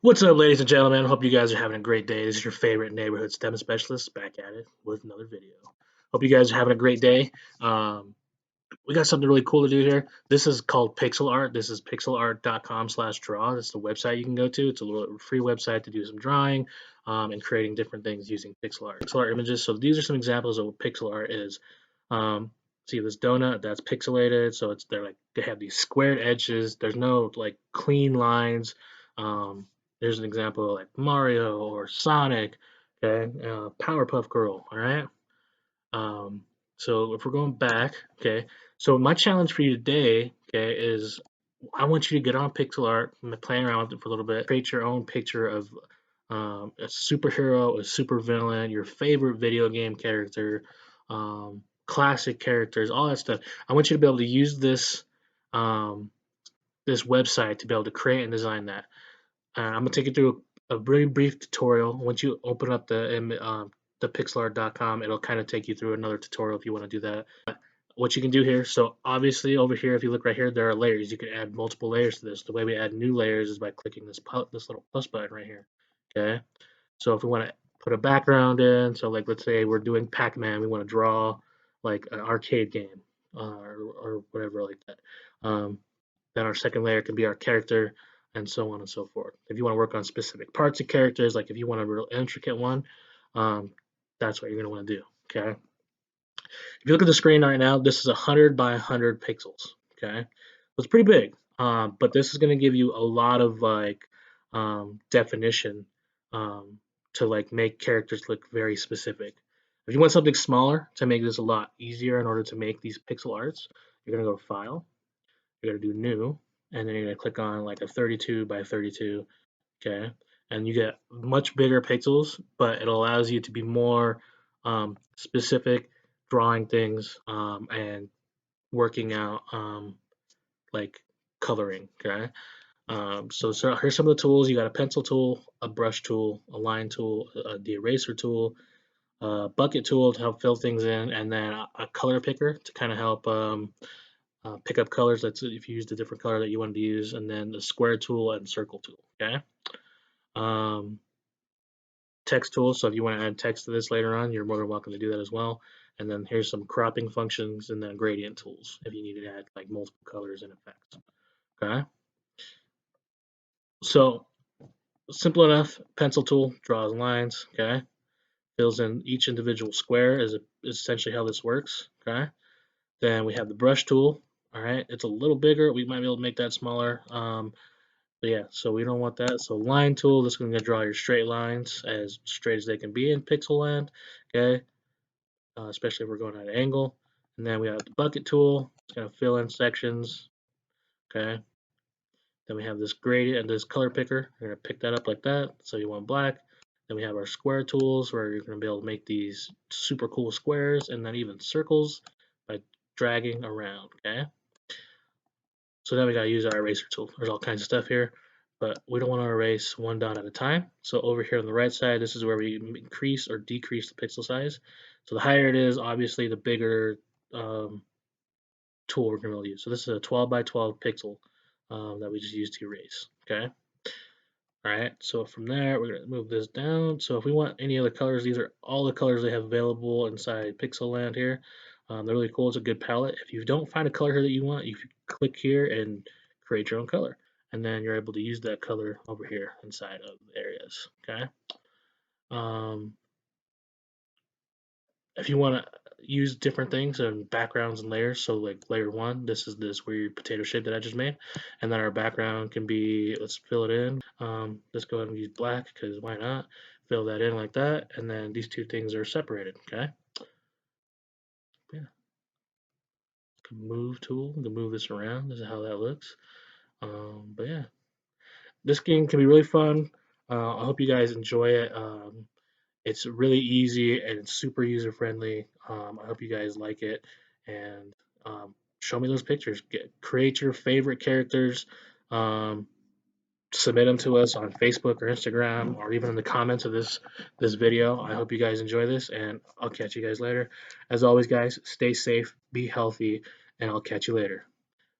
What's up, ladies and gentlemen? Hope you guys are having a great day. This is your favorite neighborhood STEM specialist back at it with another video. Hope you guys are having a great day. Um, we got something really cool to do here. This is called pixel art. This is pixelart.com/draw. That's the website you can go to. It's a little free website to do some drawing and creating different things using pixel art. Pixel art images. So these are some examples of what pixel art is. Um, See this donut that's pixelated. So they have these squared edges. There's no like clean lines. Um, there's an example of like Mario or Sonic. Okay, Powerpuff Girl. All right. Um, so if we're going back, okay, so my challenge for you today, okay, is I want you to get on pixel art, playing around with it for a little bit, create your own picture of a superhero, a supervillain, your favorite video game character, classic characters, all that stuff. I want you to be able to use um, this website to be able to create and design that. I'm gonna take you through a really brief tutorial. Once you open up the pixelart.com, it'll kind of take you through another tutorial if you want to do that. What you can do here, so obviously over here, if you look right here, there are layers. You can add multiple layers to this. The way we add new layers is by clicking this little plus button right here. Okay, so if we want to put a background in, so like let's say we're doing Pac-Man, we want to draw like an arcade game or whatever like that. Then our second layer can be our character, and so on and so forth. If you want to work on specific parts of characters, like if you want a real intricate one, um, that's what you're going to want to do. Okay. If you look at the screen right now, this is 100 by 100 pixels. Okay. So it's pretty big, but this is going to give you a lot of like definition um, to like make characters look very specific. If you want something smaller to make this a lot easier in order to make these pixel arts, you're going to go to File, you're going to do New, and then you're going to click on like a 32 by 32. Okay. And you get much bigger pixels, but it allows you to be more specific, drawing things and working out like coloring. Okay. So here's some of the tools. You got a pencil tool, a brush tool, a line tool, the eraser tool, a bucket tool to help fill things in, and then a color picker to kind of help pick up colors. That's if you used a different color that you wanted to use, and then the square tool and circle tool. Okay. Um, Text tool. So if you want to add text to this later on, you're more than welcome to do that as well. And then here's some cropping functions and then gradient tools if you need to add like multiple colors and effects. Okay. So simple enough. Pencil tool draws lines. Okay. Fills in each individual square is essentially how this works. Okay. Then we have the brush tool. All right. It's a little bigger. We might be able to make that smaller. But yeah, so we don't want that. So line tool, this is going to draw your straight lines as straight as they can be in pixel land. Okay. Especially if we're going at an angle. And then we have the bucket tool. It's going to fill in sections. Okay. Then we have this gradient and this color picker. We're going to pick that up like that. So you want black. Then we have our square tools where you're going to be able to make these super cool squares and then even circles by dragging around. Okay. So then we got to use our eraser tool. There's all kinds of stuff here, but we don't want to erase one dot at a time. So over here on the right side, this is where we increase or decrease the pixel size. So the higher it is, obviously the bigger tool we're going to use. So this is a 12 by 12 pixel that we just used to erase. Okay. All right. So from there, we're going to move this down. So if we want any other colors, these are all the colors they have available inside Pixel Land here. They're really cool. It's a good palette. If you don't find a color here that you want, you can click here and create your own color. And then you're able to use that color over here inside of the areas. Okay. Um, if you want to use different things and backgrounds and layers, so like layer one, this is this weird potato shape that I just made, and then our background can be, let's fill it in. Let's go ahead and use black because why not? Fill that in like that, and then these two things are separated. Okay. Yeah. Move tool to move this around. This is how that looks. But yeah, this game can be really fun. I hope you guys enjoy it. It's really easy and it's super user friendly. I hope you guys like it and show me those pictures. Create your favorite characters. Um, Submit them to us on Facebook or Instagram or even in the comments of this video. I hope you guys enjoy this and I'll catch you guys later. As always, guys, stay safe, be healthy, and I'll catch you later.